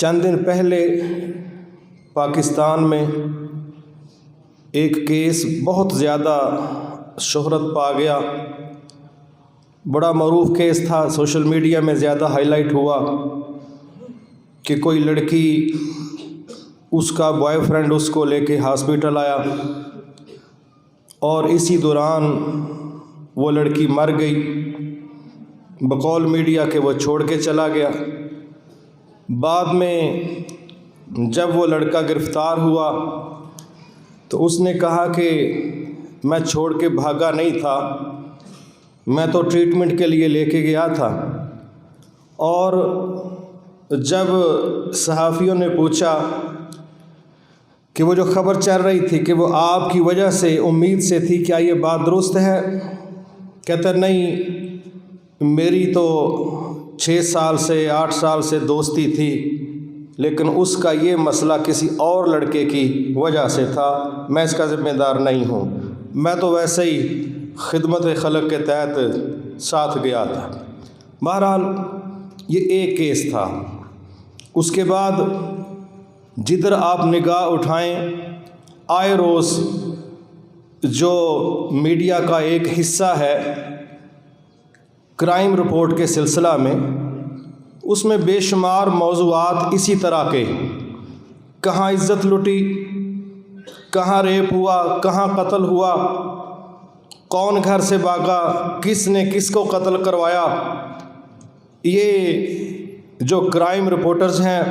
چند دن پہلے پاکستان میں ایک کیس بہت زیادہ شہرت پا گیا، بڑا معروف کیس تھا، سوشل میڈیا میں زیادہ ہائی لائٹ ہوا کہ کوئی لڑکی، اس کا بوائے فرینڈ اس کو لے کے ہاسپٹل آیا اور اسی دوران وہ لڑکی مر گئی، بقول میڈیا کہ وہ چھوڑ کے چلا گیا۔ بعد میں جب وہ لڑکا گرفتار ہوا تو اس نے کہا کہ میں چھوڑ کے بھاگا نہیں تھا، میں تو ٹریٹمنٹ کے لیے لے کے گیا تھا۔ اور جب صحافیوں نے پوچھا کہ وہ جو خبر چل رہی تھی کہ وہ آپ کی وجہ سے امید سے تھی، کیا یہ بات درست ہے؟ کہتا نہیں، میری تو 6 سال سے 8 سال سے دوستی تھی، لیکن اس کا یہ مسئلہ کسی اور لڑکے کی وجہ سے تھا، میں اس کا ذمہ دار نہیں ہوں، میں تو ویسے ہی خدمت خلق کے تحت ساتھ گیا تھا۔ بہرحال یہ ایک کیس تھا۔ اس کے بعد جدھر آپ نگاہ اٹھائیں، آئے روز جو میڈیا کا ایک حصہ ہے کرائم رپورٹ کے سلسلہ میں، اس میں بے شمار موضوعات اسی طرح کے، کہاں عزت لٹی، کہاں ریپ ہوا، کہاں قتل ہوا، کون گھر سے بھاگا، کس نے کس کو قتل کروایا۔ یہ جو کرائم رپورٹرز ہیں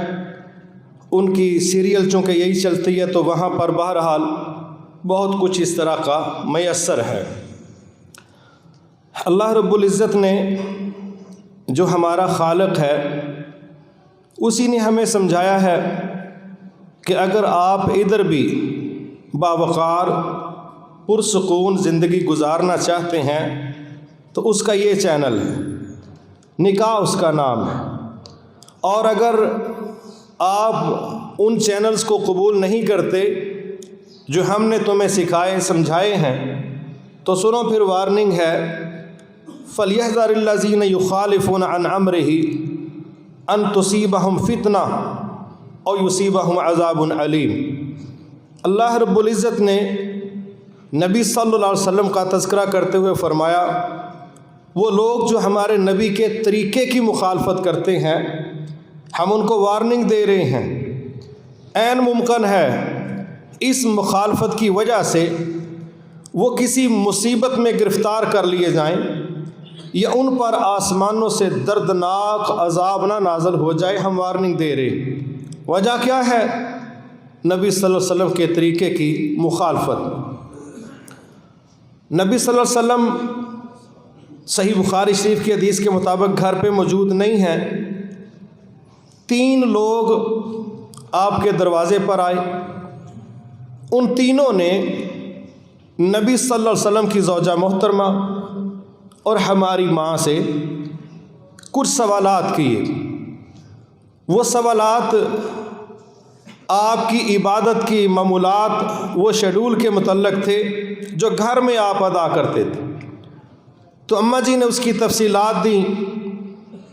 ان کی سیریل چونکہ یہی چلتی ہے، تو وہاں پر بہرحال بہت کچھ اس طرح کا میسر ہے۔ اللہ رب العزت نے جو ہمارا خالق ہے، اسی نے ہمیں سمجھایا ہے کہ اگر آپ ادھر بھی باوقار پرسکون زندگی گزارنا چاہتے ہیں تو اس کا یہ چینل ہے، نکاح اس کا نام ہے۔ اور اگر آپ ان چینلز کو قبول نہیں کرتے جو ہم نے تمہیں سکھائے سمجھائے ہیں، تو سنو پھر وارننگ ہے، فَلْيَحْذَرِ الَّذِينَ يُخَالِفُونَ عَنْ أَمْرِهِ أَن تُصِيبَهُمْ فِتْنَةٌ أَوْ يُصِيبَهُمْ عَذَابٌ عَلِيمٌ۔ اللہ رب العزت نے نبی صلی اللہ علیہ وسلم کا تذکرہ کرتے ہوئے فرمایا، وہ لوگ جو ہمارے نبی کے طریقے کی مخالفت کرتے ہیں، ہم ان کو وارننگ دے رہے ہیں، عین ممکن ہے اس مخالفت کی وجہ سے وہ کسی مصیبت میں گرفتار کر لیے جائیں یا ان پر آسمانوں سے دردناک عذاب نہ نازل ہو جائے، ہم وارننگ دے رہے ہیں۔ وجہ کیا ہے؟ نبی صلی اللہ علیہ وسلم کے طریقے کی مخالفت۔ نبی صلی اللہ علیہ وسلم صحیح بخاری شریف کی حدیث کے مطابق گھر پہ موجود نہیں ہیں، 3 لوگ آپ کے دروازے پر آئے، ان تینوں نے نبی صلی اللہ علیہ وسلم کی زوجہ محترمہ اور ہماری ماں سے کچھ سوالات کیے۔ وہ سوالات آپ کی عبادت کی معمولات، وہ شیڈول کے متعلق تھے جو گھر میں آپ ادا کرتے تھے۔ تو اماں جی نے اس کی تفصیلات دیں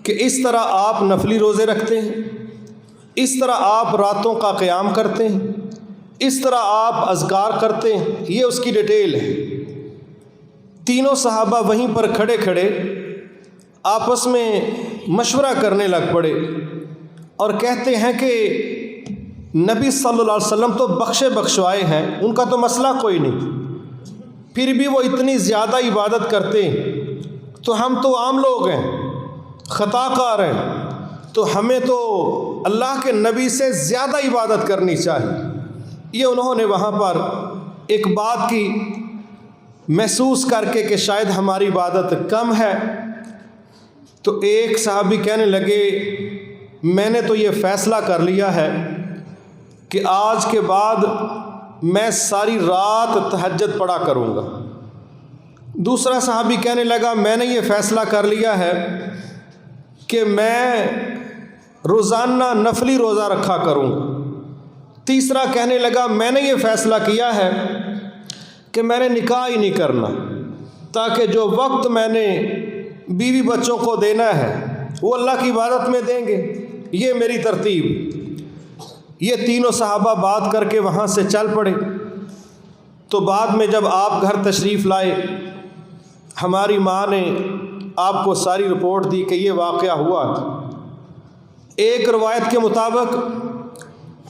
کہ اس طرح آپ نفلی روزے رکھتے ہیں، اس طرح آپ راتوں کا قیام کرتے ہیں، اس طرح آپ اذکار کرتے ہیں، یہ اس کی ڈیٹیل ہے۔ تینوں صحابہ وہیں پر کھڑے کھڑے آپس میں مشورہ کرنے لگ پڑے اور کہتے ہیں کہ نبی صلی اللہ علیہ وسلم تو بخشے بخشوائے ہیں، ان کا تو مسئلہ کوئی نہیں، پھر بھی وہ اتنی زیادہ عبادت کرتے ہیں، تو ہم تو عام لوگ ہیں، خطا کار ہیں، تو ہمیں تو اللہ کے نبی سے زیادہ عبادت کرنی چاہیے۔ یہ انہوں نے وہاں پر ایک بات کی محسوس کر کے کہ شاید ہماری عبادت کم ہے، تو ایک صحابی کہنے لگے، میں نے تو یہ فیصلہ کر لیا ہے کہ آج کے بعد میں ساری رات تہجد پڑھا کروں گا۔ دوسرا صحابی کہنے لگا، میں نے یہ فیصلہ کر لیا ہے کہ میں روزانہ نفلی روزہ رکھا کروں گا۔ تیسرا کہنے لگا، میں نے یہ فیصلہ کیا ہے کہ میں نے نکاح ہی نہیں کرنا، تاکہ جو وقت میں نے بیوی بچوں کو دینا ہے وہ اللہ کی عبادت میں دیں گے، یہ میری ترتیب۔ یہ تینوں صحابہ بات کر کے وہاں سے چل پڑے۔ تو بعد میں جب آپ گھر تشریف لائے، ہماری ماں نے آپ کو ساری رپورٹ دی کہ یہ واقعہ ہوا۔ ایک روایت کے مطابق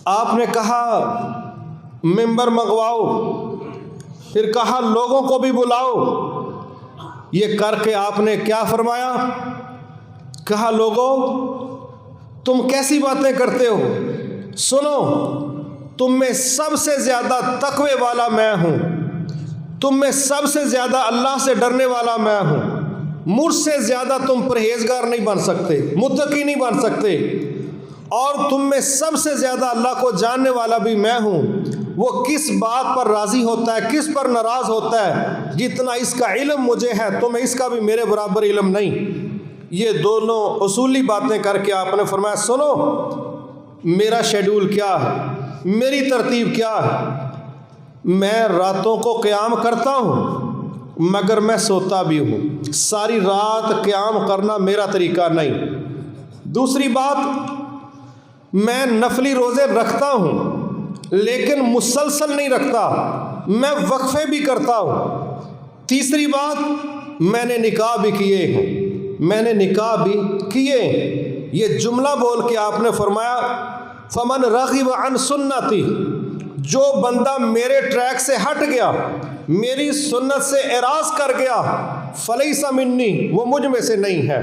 آپ نے کہا ممبر منگواؤ، پھر کہا لوگوں کو بھی بلاؤ۔ یہ کر کے آپ نے کیا فرمایا؟ کہا لوگوں، تم کیسی باتیں کرتے ہو؟ سنو، تم میں سب سے زیادہ تقوی والا میں ہوں، تم میں سب سے زیادہ اللہ سے ڈرنے والا میں ہوں، مجھ سے زیادہ تم پرہیزگار نہیں بن سکتے، متقی نہیں بن سکتے، اور تم میں سب سے زیادہ اللہ کو جاننے والا بھی میں ہوں۔ وہ کس بات پر راضی ہوتا ہے، کس پر ناراض ہوتا ہے، جتنا اس کا علم مجھے ہے تمہیں اس کا بھی میرے برابر علم نہیں۔ یہ دونوں اصولی باتیں کر کے آپ نے فرمایا سنو، میرا شیڈول کیا ہے، میری ترتیب کیا ہے۔ میں راتوں کو قیام کرتا ہوں مگر میں سوتا بھی ہوں، ساری رات قیام کرنا میرا طریقہ نہیں۔ دوسری بات، میں نفلی روزے رکھتا ہوں لیکن مسلسل نہیں رکھتا، میں وقفے بھی کرتا ہوں۔ تیسری بات، میں نے نکاح بھی کیے ہیں، میں نے نکاح بھی کیے ہیں۔ یہ جملہ بول کے آپ نے فرمایا فمن رغب عن سنتی، جو بندہ میرے ٹریک سے ہٹ گیا، میری سنت سے اعراض کر گیا، فلیس منی، وہ مجھ میں سے نہیں ہے۔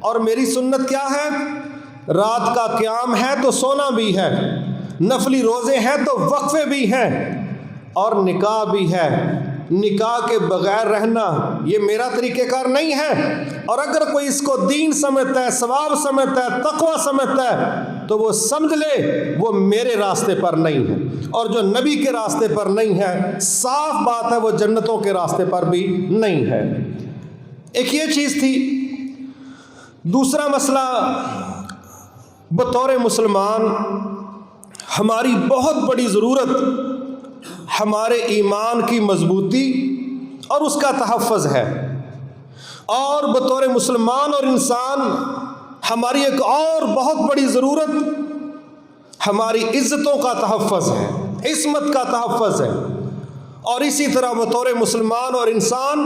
اور میری سنت کیا ہے؟ رات کا قیام ہے تو سونا بھی ہے، نفلی روزے ہیں تو وقفے بھی ہیں، اور نکاح بھی ہے۔ نکاح کے بغیر رہنا یہ میرا طریقہ کار نہیں ہے، اور اگر کوئی اس کو دین سمجھتا ہے، ثواب سمجھتا ہے، تقوی سمجھتا ہے تو وہ سمجھ لے وہ میرے راستے پر نہیں ہے، اور جو نبی کے راستے پر نہیں ہے صاف بات ہے وہ جنتوں کے راستے پر بھی نہیں ہے۔ ایک یہ چیز تھی۔ دوسرا مسئلہ، بطور مسلمان ہماری بہت بڑی ضرورت ہمارے ایمان کی مضبوطی اور اس کا تحفظ ہے، اور بطور مسلمان اور انسان ہماری ایک اور بہت بڑی ضرورت ہماری عزتوں کا تحفظ ہے، عصمت کا تحفظ ہے۔ اور اسی طرح بطور مسلمان اور انسان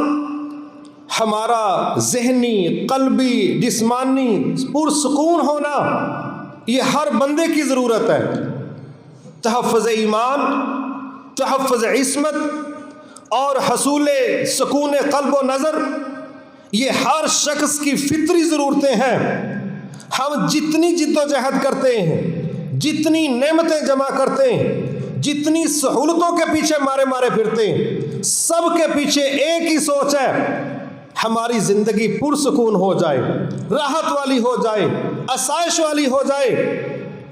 ہمارا ذہنی، قلبی، جسمانی پرسکون ہونا یہ ہر بندے کی ضرورت ہے۔ تحفظ ایمان، تحفظ عصمت اور حصول سکون قلب و نظر یہ ہر شخص کی فطری ضرورتیں ہیں۔ ہم جتنی جد و جہد کرتے ہیں، جتنی نعمتیں جمع کرتے ہیں، جتنی سہولتوں کے پیچھے مارے پھرتے ہیں، سب کے پیچھے ایک ہی سوچ ہے، ہماری زندگی پرسکون ہو جائے، راحت والی ہو جائے، آسائش والی ہو جائے۔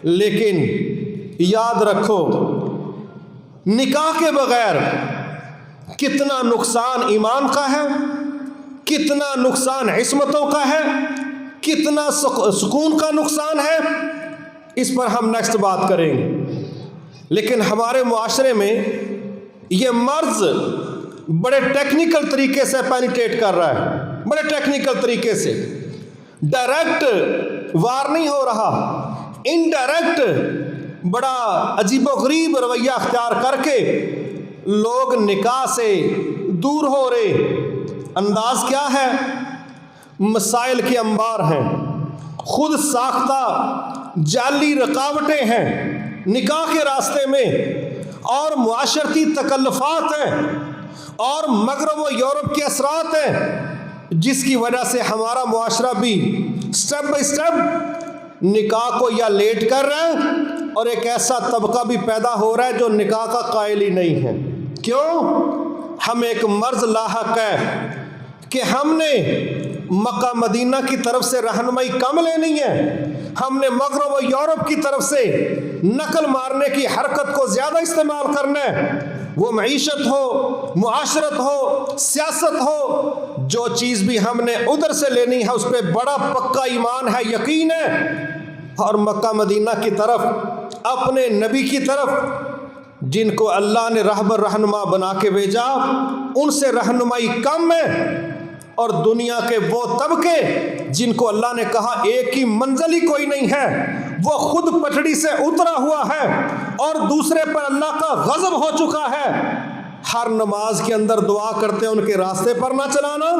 لیکن یاد رکھو، نکاح کے بغیر کتنا نقصان ایمان کا ہے، کتنا نقصان عصمتوں کا ہے، کتنا سکون کا نقصان ہے، اس پر ہم نیکسٹ بات کریں گے۔ لیکن ہمارے معاشرے میں یہ مرض بڑے ٹیکنیکل طریقے سے پینیٹریٹ کر رہا ہے، بڑے ٹیکنیکل طریقے سے۔ ڈائریکٹ وار نہیں ہو رہا، انڈائریکٹ بڑا عجیب و غریب رویہ اختیار کر کے لوگ نکاح سے دور ہو رہے۔ انداز کیا ہے؟ مسائل کے انبار ہیں، خود ساختہ جعلی رکاوٹیں ہیں نکاح کے راستے میں، اور معاشرتی تکلفات ہیں، اور مغرب و یورپ کے اثرات ہیں، جس کی وجہ سے ہمارا معاشرہ بھی سٹیپ بائی سٹیپ نکاح کو یا لیٹ کر رہا ہے، اور ایک ایسا طبقہ بھی پیدا ہو رہا ہے جو نکاح کا قائل ہی نہیں ہے۔ کیوں؟ ہم ایک مرض لاحق ہے کہ ہم نے مکہ مدینہ کی طرف سے رہنمائی کم لینی ہے، ہم نے مغرب و یورپ کی طرف سے نقل مارنے کی حرکت کو زیادہ استعمال کرنا ہے۔ وہ معیشت ہو، معاشرت ہو، سیاست ہو، جو چیز بھی ہم نے ادھر سے لینی ہے اس پہ بڑا پکا ایمان ہے، یقین ہے، اور مکہ مدینہ کی طرف، اپنے نبی کی طرف، جن کو اللہ نے رہبر رہنما بنا کے بھیجا، ان سے رہنمائی کم ہے، اور دنیا کے وہ طبقے جن کو اللہ نے کہا ایک ہی منزل ہی کوئی نہیں ہے، وہ خود پٹڑی سے اترا ہوا ہے اور دوسرے پر اللہ کا غضب ہو چکا ہے۔ ہر نماز کے اندر دعا کرتے ہیں ان کے راستے پر نہ چلانا،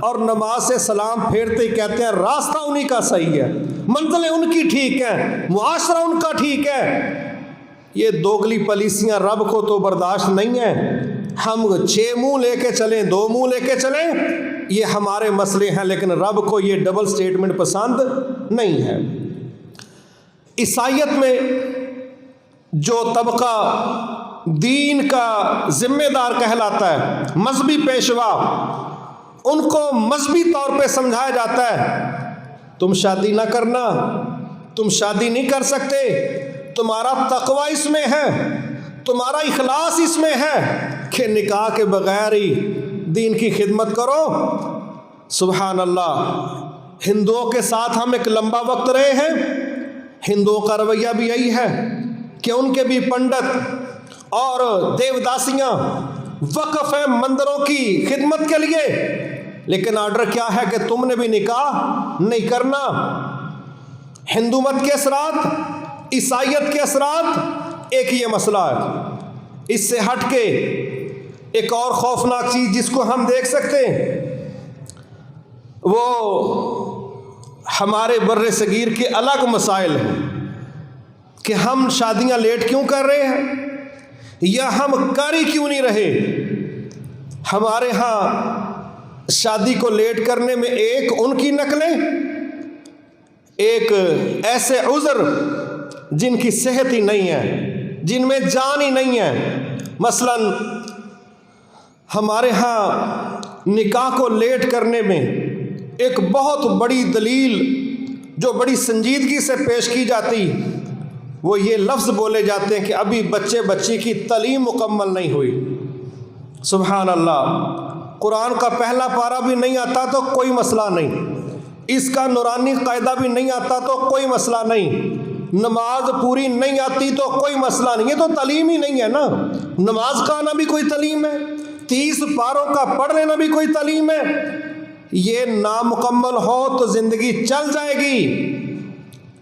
اور نماز سے سلام پھیرتے ہی کہتے ہیں راستہ انہی کا صحیح ہے، منزلیں ان کی ٹھیک ہیں، معاشرہ ان کا ٹھیک ہے۔ یہ دوگلی پالیسیاں رب کو تو برداشت نہیں ہیں۔ ہم 6 منہ لے کے چلیں، 2 منہ لے کے چلیں، یہ ہمارے مسئلے ہیں، لیکن رب کو یہ ڈبل سٹیٹمنٹ پسند نہیں ہے۔ عیسائیت میں جو طبقہ دین کا ذمہ دار کہلاتا ہے، مذہبی پیشوا، ان کو مذہبی طور پہ سمجھایا جاتا ہے تم شادی نہ کرنا، تم شادی نہیں کر سکتے، تمہارا تقوی اس میں ہے، تمہارا اخلاص اس میں ہے کہ نکاح کے بغیر ہی دین کی خدمت کرو۔ سبحان اللہ، ہندوؤں کے ساتھ ہم ایک لمبا وقت رہے ہیں، ہندوؤں کا رویہ بھی یہی ہے کہ ان کے بھی پنڈت اور دیوداسیاں وقف ہیں مندروں کی خدمت کے لیے، لیکن آرڈر کیا ہے کہ تم نے بھی نکاح نہیں کرنا۔ ہندو مت کے اثرات، عیسائیت کے اثرات ایک یہ مسئلہ ہے۔ اس سے ہٹ کے ایک اور خوفناک چیز جس کو ہم دیکھ سکتے ہیں، وہ ہمارے بر صغیر کے الگ مسائل ہیں کہ ہم شادیاں لیٹ کیوں کر رہے ہیں، یا ہم کر ہی کیوں نہیں رہے۔ ہمارے ہاں شادی کو لیٹ کرنے میں ایک ان کی نقلیں، ایک ایسے عذر جن کی صحت ہی نہیں ہے، جن میں جان ہی نہیں ہے۔ مثلا ہمارے ہاں نکاح کو لیٹ کرنے میں ایک بہت بڑی دلیل جو بڑی سنجیدگی سے پیش کی جاتی، وہ یہ لفظ بولے جاتے ہیں کہ ابھی بچے بچی کی تعلیم مکمل نہیں ہوئی۔ سبحان اللہ، قرآن کا پہلا پارہ بھی نہیں آتا تو کوئی مسئلہ نہیں، اس کا نورانی قاعدہ بھی نہیں آتا تو کوئی مسئلہ نہیں، نماز پوری نہیں آتی تو کوئی مسئلہ نہیں، یہ تو تعلیم ہی نہیں ہے نا۔ نماز کا آنا بھی کوئی تعلیم ہے، 30 پاروں کا پڑھ لینا بھی کوئی تعلیم ہے۔ یہ نامکمل ہو تو زندگی چل جائے گی،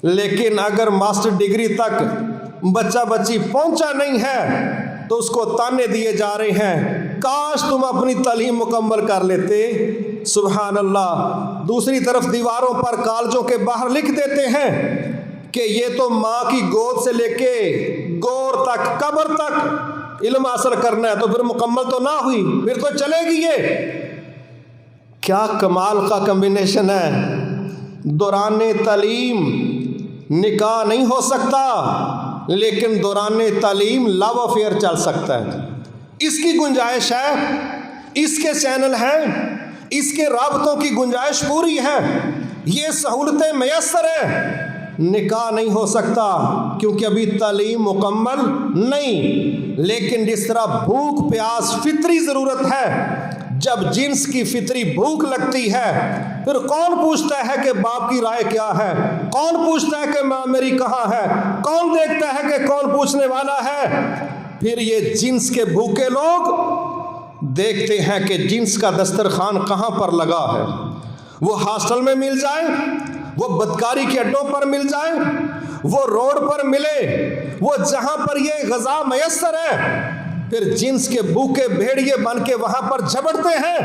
لیکن اگر ماسٹر ڈگری تک بچہ بچی پہنچا نہیں ہے تو اس کو تانے دیے جا رہے ہیں کاش تم اپنی تعلیم مکمل کر لیتے۔ سبحان اللہ، دوسری طرف دیواروں پر کالجوں کے باہر لکھ دیتے ہیں کہ یہ تو ماں کی گود سے لے کے گور تک، قبر تک علم حاصل کرنا ہے، تو پھر مکمل تو نہ ہوئی، پھر تو چلے گی۔ یہ کیا کمال کا کمبینیشن ہے۔ دوران تعلیم نکاح نہیں ہو سکتا، لیکن دوران تعلیم لو افیئر چل سکتا ہے، اس کی گنجائش ہے، اس کے چینل ہیں، اس کے رابطوں کی گنجائش پوری ہے، یہ سہولتیں میسر ہیں۔ نکاح نہیں ہو سکتا کیونکہ ابھی تعلیم مکمل نہیں، لیکن جس طرح بھوک پیاس فطری ضرورت ہے، جب جنس کی فطری بھوک لگتی ہے پھر کون پوچھتا ہے کہ باپ کی رائے کیا ہے، کون پوچھتا ہے کہ ماں میری کہاں ہے، کون دیکھتا ہے کہ کون پوچھنے والا ہے۔ پھر یہ جنس کے بھوکے لوگ دیکھتے ہیں کہ جنس کا دسترخوان کہاں پر لگا ہے، وہ ہاسٹل میں مل جائے، وہ بدکاری کے اڈوں پر مل جائے، وہ روڈ پر ملے، وہ جہاں پر یہ غذا میسر ہے، پھر جنس کے بھوکے بھیڑیے بن کے وہاں پر جھپٹتے ہیں۔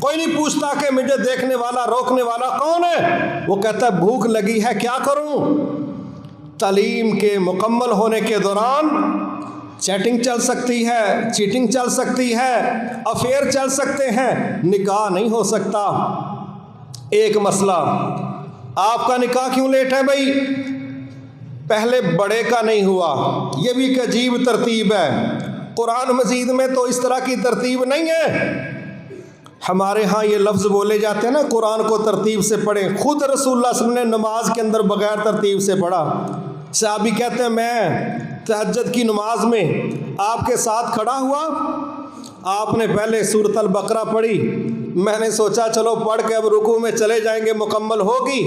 کوئی نہیں پوچھتا کہ مجھے دیکھنے والا روکنے والا کون ہے، وہ کہتا ہے بھوک لگی ہے کیا کروں۔ تعلیم کے مکمل ہونے کے دوران چیٹنگ چل سکتی ہے، چیٹنگ چل سکتی ہے، افیئر چل سکتے ہیں، نکاح نہیں ہو سکتا۔ ایک مسئلہ، آپ کا نکاح کیوں لیٹ ہے بھائی؟ پہلے بڑے کا نہیں ہوا، یہ بھی ایک عجیب ترتیب ہے، قرآن مجید میں تو اس طرح کی ترتیب نہیں ہے۔ ہمارے ہاں یہ لفظ بولے جاتے ہیں نا قرآن کو ترتیب سے پڑھیں، خود رسول اللہ صلی اللہ علیہ وسلم نے نماز کے اندر بغیر ترتیب سے پڑھا۔ صحابی کہتے ہیں میں تہجد کی نماز میں آپ کے ساتھ کھڑا ہوا، آپ نے پہلے سورۃ البقرہ پڑھی، میں نے سوچا چلو پڑھ کے اب رکوع میں چلے جائیں گے، مکمل ہوگی،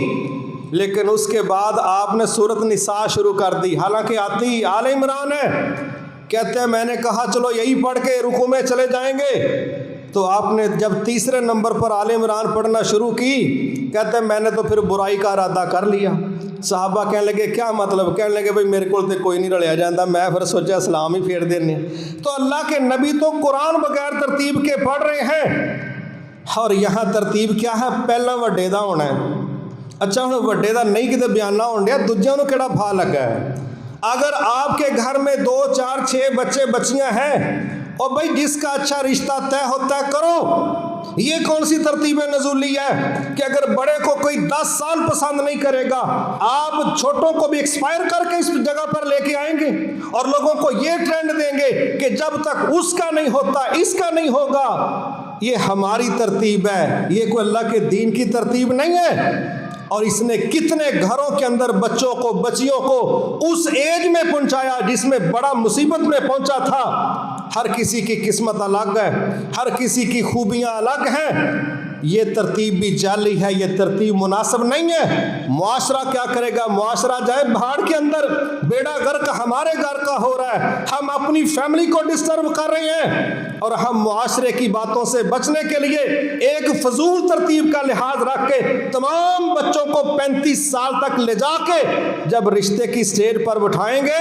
لیکن اس کے بعد آپ نے سورۃ نساء شروع کر دی، حالانکہ آتی آل عمران ہے۔ کہتے ہیں میں نے کہا چلو یہی پڑھ کے رکوع میں چلے جائیں گے، تو آپ نے جب تیسرے نمبر پر آل عمران پڑھنا شروع کی، کہتے ہیں میں نے تو پھر برائی کا ارادہ کر لیا، صحابہ کہنے لگے کیا مطلب؟ کہنے لگے بھائی میرے کو کوئی نہیں رلیا جاتا، میں پھر سوچا اسلام ہی پھیر دینے۔ تو اللہ کے نبی تو قرآن بغیر ترتیب کے پڑھ رہے ہیں، اور یہاں ترتیب کیا ہے؟ پہلا وڈے دا ہونا ہے۔ اچھا ہوں وڈے دا نہیں کتے بیانہ ہون ڈیا، دوجیاں نوں کیڑا بھا لگا ہے؟ اگر آپ کے گھر میں 2 4 6 بچے بچیاں ہیں، اور بھائی جس کا اچھا رشتہ طے ہوتا ہے کرو۔ یہ کون سی ترتیب نزولی ہے کہ اگر بڑے کو کوئی 10 سال پسند نہیں کرے گا، آپ چھوٹوں کو بھی ایکسپائر کر کے اس جگہ پر لے کے آئیں گے اور لوگوں کو یہ ٹرینڈ دیں گے کہ جب تک اس کا نہیں ہوتا اس کا نہیں ہوگا۔ یہ ہماری ترتیب ہے، یہ کوئی اللہ کے دین کی ترتیب نہیں ہے۔ اور اس نے کتنے گھروں کے اندر بچوں کو بچیوں کو اس ایج میں پہنچایا جس میں بڑا مصیبت میں پہنچا تھا۔ ہر کسی کی قسمت الگ ہے، ہر کسی کی خوبیاں الگ ہیں۔ یہ ترتیب بھی جعلی ہے، یہ ترتیب مناسب نہیں ہے۔ معاشرہ کیا کرے گا؟ معاشرہ جائے بہاڑ کے اندر، بیڑا غرق ہمارے گھر کا ہو رہا ہے، ہم اپنی فیملی کو ڈسٹرب کر رہے ہیں، اور ہم معاشرے کی باتوں سے بچنے کے لیے ایک فضول ترتیب کا لحاظ رکھ کے تمام بچوں کو 35 سال تک لے جا کے جب رشتے کی سٹیج پر بٹھائیں گے،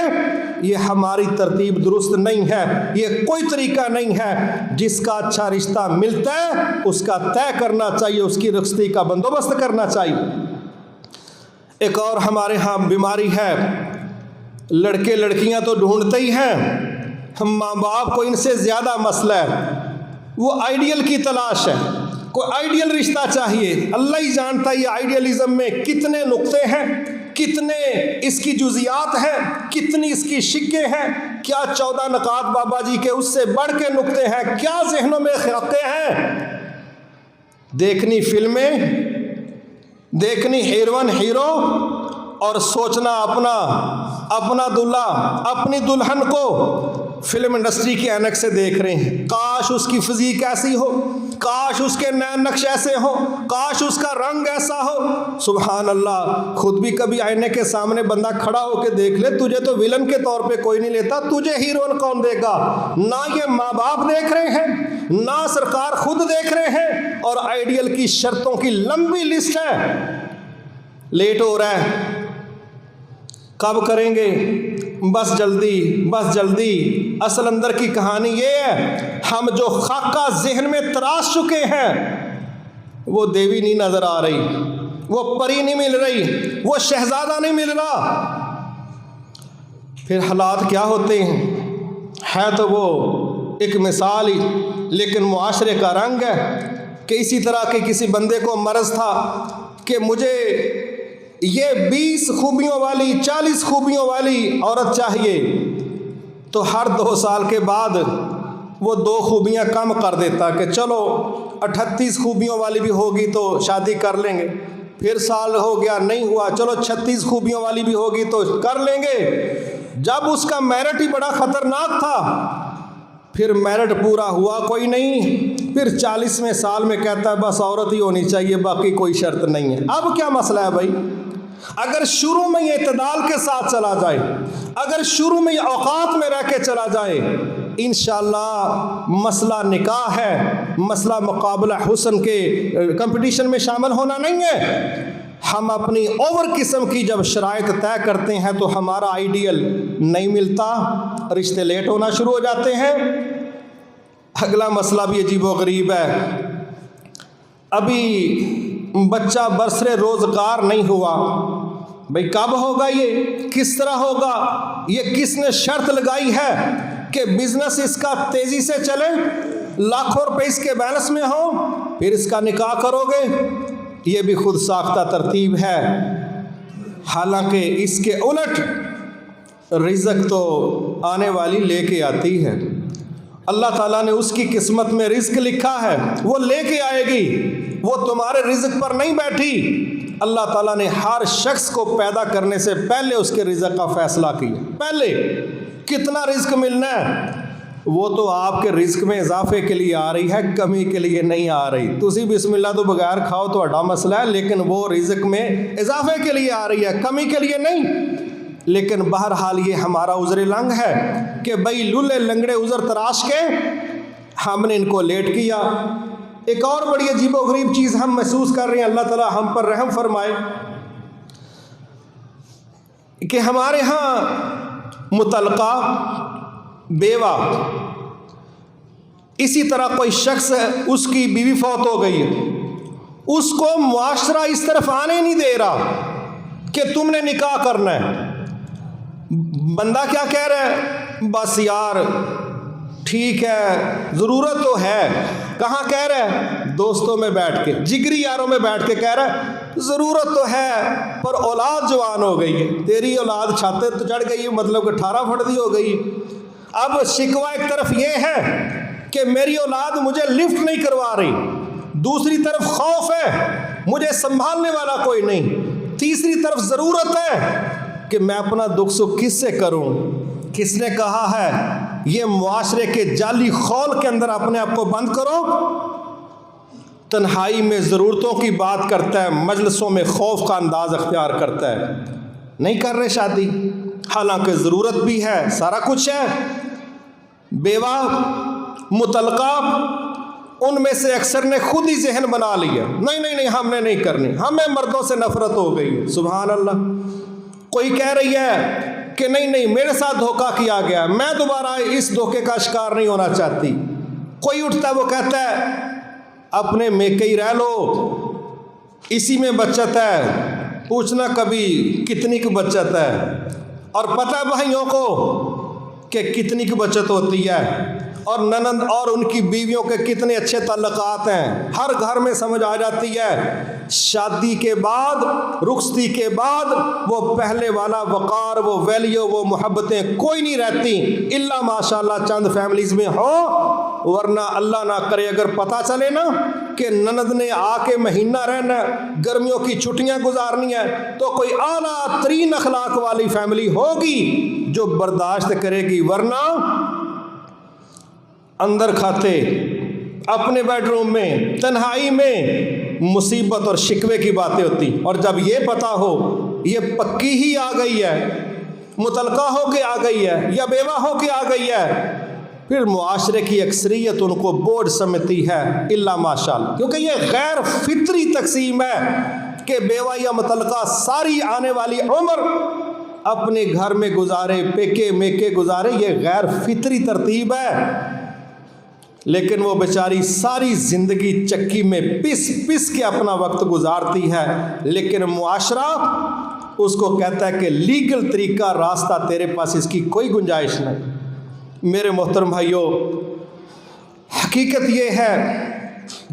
یہ ہماری ترتیب درست نہیں ہے۔ یہ کوئی طریقہ نہیں ہے۔ جس کا اچھا رشتہ ملتا ہے اس کا طے کرنا چاہیے، اس کی رخصتی کا بندوبست کرنا چاہیے۔ ایک اور ہمارے ہاں بیماری ہے، لڑکے لڑکیاں تو ڈھونڈتے ہی ہیں، ہم ماں باپ کو ان سے زیادہ مسئلہ ہے، وہ آئیڈیل کی تلاش ہے، کوئی آئیڈیل رشتہ چاہیے۔ اللہ ہی جانتا ہے یہ آئیڈیلزم میں کتنے نقطے ہیں، کتنے اس کی جزیات ہیں، کتنی اس کی شکیں ہیں، کیا 14 نکات بابا جی کے اس سے بڑھ کے نقطے ہیں، کیا ذہنوں میں خطے ہیں۔ دیکھنی فلمیں، دیکھنی ہیروین ہیرو، اور سوچنا اپنا دلہا اپنی دلہن کو فلم انڈسٹری کی اینک سے دیکھ رہے ہیں۔ کاش اس کی فزیک ایسی ہو، کاش اس کے نین نقش ایسے ہو، کاش اس کا رنگ ایسا ہو۔ سبحان اللہ، خود بھی کبھی آئینے کے سامنے بندہ کھڑا ہو کے دیکھ لے، تجھے تو ویلن کے طور پہ کوئی نہیں لیتا، تجھے ہیروئن کون دے گا؟ نہ یہ ماں باپ دیکھ رہے ہیں، نہ سرکار خود دیکھ رہے ہیں، اور آئیڈیل کی شرطوں کی لمبی لسٹ ہے۔ لیٹ ہو رہا ہے، کب کریں گے؟ بس جلدی۔ اصل اندر کی کہانی یہ ہے، ہم جو خاکہ ذہن میں تراش چکے ہیں، وہ دیوی نہیں نظر آ رہی، وہ پری نہیں مل رہی، وہ شہزادہ نہیں مل رہا۔ پھر حالات کیا ہوتے ہیں؟ ہے تو وہ ایک مثال ہی، لیکن معاشرے کا رنگ ہے کہ اسی طرح کے کسی بندے کو مرض تھا کہ مجھے یہ 20 خوبیوں والی 40 خوبیوں والی عورت چاہیے، تو ہر 2 سال کے بعد وہ 2 خوبیاں کم کر دیتا کہ چلو 38 خوبیوں والی بھی ہوگی تو شادی کر لیں گے۔ پھر سال ہو گیا، نہیں ہوا، چلو 36 خوبیوں والی بھی ہوگی تو کر لیں گے۔ جب اس کا میرٹ ہی بڑا خطرناک تھا، پھر میرٹ پورا ہوا کوئی نہیں، پھر 40ویں سال میں کہتا ہے بس عورت ہی ہونی چاہیے، باقی کوئی شرط نہیں ہے۔ اب کیا مسئلہ ہے بھائی؟ اگر شروع میں یہ اعتدال کے ساتھ چلا جائے، اگر شروع میں یہ اوقات میں رہ کے چلا جائے، انشاءاللہ مسئلہ نکاح ہے، مسئلہ مقابلہ حسن کے کمپٹیشن میں شامل ہونا نہیں ہے۔ ہم اپنی اوور قسم کی جب شرائط طے کرتے ہیں تو ہمارا آئیڈیل نہیں ملتا، رشتے لیٹ ہونا شروع ہو جاتے ہیں۔ اگلا مسئلہ بھی عجیب و غریب ہے، ابھی بچہ برسر روزگار نہیں ہوا، بھئی کب ہوگا؟ یہ کس طرح ہوگا؟ یہ کس نے شرط لگائی ہے کہ بزنس اس کا تیزی سے چلے، لاکھوں روپے اس کے بیلنس میں ہو، پھر اس کا نکاح کرو گے؟ یہ بھی خود ساختہ ترتیب ہے، حالانکہ اس کے الٹ رزق تو آنے والی لے کے آتی ہے۔ اللہ تعالیٰ نے اس کی قسمت میں رزق لکھا ہے، وہ لے کے آئے گی، وہ تمہارے رزق پر نہیں بیٹھی۔ اللہ تعالیٰ نے ہر شخص کو پیدا کرنے سے پہلے اس کے رزق کا فیصلہ کیا، پہلے کتنا رزق ملنا ہے، وہ تو آپ کے رزق میں اضافے کے لیے آ رہی ہے، کمی کے لیے نہیں آ رہی۔ تسی بسم اللہ تو بغیر کھاؤ تو اڈا مسئلہ ہے، لیکن وہ رزق میں اضافے کے لیے آ رہی ہے، کمی کے لیے نہیں۔ لیکن بہرحال یہ ہمارا عذر لنگ ہے کہ بھئی لولے لنگڑے عذر تراش کے ہم نے ان کو لیٹ کیا۔ ایک اور بڑی عجیب و غریب چیز ہم محسوس کر رہے ہیں، اللہ تعالیٰ ہم پر رحم فرمائے۔ کہ ہمارے ہاں مطلقہ بیوہ، اسی طرح کوئی شخص ہے اس کی بیوی فوت ہو گئی ہے، اس کو معاشرہ اس طرف آنے نہیں دے رہا کہ تم نے نکاح کرنا ہے۔ بندہ کیا کہہ رہا ہے؟ بس یار ٹھیک ہے، ضرورت تو ہے۔ کہاں کہہ رہا ہے؟ دوستوں میں بیٹھ کے، جگری یاروں میں بیٹھ کے کہہ رہا ہے ضرورت تو ہے پر اولاد جوان ہو گئی ہے، تیری اولاد چھاتے تو چڑھ گئی ہے، مطلب کہ 18 فٹدی ہو گئی۔ اب شکوہ ایک طرف یہ ہے کہ میری اولاد مجھے لفٹ نہیں کروا رہی، دوسری طرف خوف ہے مجھے سنبھالنے والا کوئی نہیں، تیسری طرف ضرورت ہے کہ میں اپنا دکھ سکھ کس سے کروں۔ کس نے کہا ہے یہ معاشرے کے جعلی خول کے اندر اپنے آپ کو بند کرو؟ تنہائی میں ضرورتوں کی بات کرتا ہے، مجلسوں میں خوف کا انداز اختیار کرتا ہے۔ نہیں کر رہے شادی، حالانکہ ضرورت بھی ہے، سارا کچھ ہے۔ بیوہ مطلقہ، ان میں سے اکثر نے خود ہی ذہن بنا لیا، نہیں ہم نے نہیں کرنی، ہمیں مردوں سے نفرت ہو گئی ہے۔ سبحان اللہ۔ کوئی کہہ رہی ہے کہ نہیں میرے ساتھ دھوکہ کیا گیا، میں دوبارہ اس دھوکے کا شکار نہیں ہونا چاہتی۔ کوئی اٹھتا ہے وہ کہتا ہے اپنے میکے ہی رہ لو، اسی میں بچت ہے، پوچھنا کبھی کتنی کی بچت ہے۔ اور پتہ ہے بھائیوں کو کہ کتنی کی بچت ہوتی ہے، اور ننند اور ان کی بیویوں کے کتنے اچھے تعلقات ہیں، ہر گھر میں سمجھ آ جاتی ہے۔ شادی کے بعد، رخصتی کے بعد وہ پہلے والا وقار، وہ ویلیو، وہ محبتیں کوئی نہیں رہتی، الا ماشاءاللہ چند فیملیز میں ہو، ورنہ اللہ نہ کرے اگر پتہ چلے نا کہ ننند نے آ کے مہینہ رہنا، گرمیوں کی چھٹیاں گزارنی ہے، تو کوئی اعلیٰ ترین اخلاق والی فیملی ہوگی جو برداشت کرے گی، ورنہ اندر کھاتے اپنے بیڈ روم میں تنہائی میں مصیبت اور شکوے کی باتیں ہوتی۔ اور جب یہ پتہ ہو یہ پکی ہی آ گئی ہے، مطلقہ ہو کے آ گئی ہے یا بیوہ ہو کے آ گئی ہے، پھر معاشرے کی اکثریت ان کو بوجھ سمجھتی ہے، الا ماشاءاللہ، کیونکہ یہ غیر فطری تقسیم ہے کہ بیوہ یا مطلقہ ساری آنے والی عمر اپنے گھر میں گزارے، پیکے میکے گزارے، یہ غیر فطری ترتیب ہے۔ لیکن وہ بیچاری ساری زندگی چکی میں پس پس کے اپنا وقت گزارتی ہے، لیکن معاشرہ اس کو کہتا ہے کہ لیگل طریقہ راستہ تیرے پاس، اس کی کوئی گنجائش نہیں۔ میرے محترم بھائیوں، حقیقت یہ ہے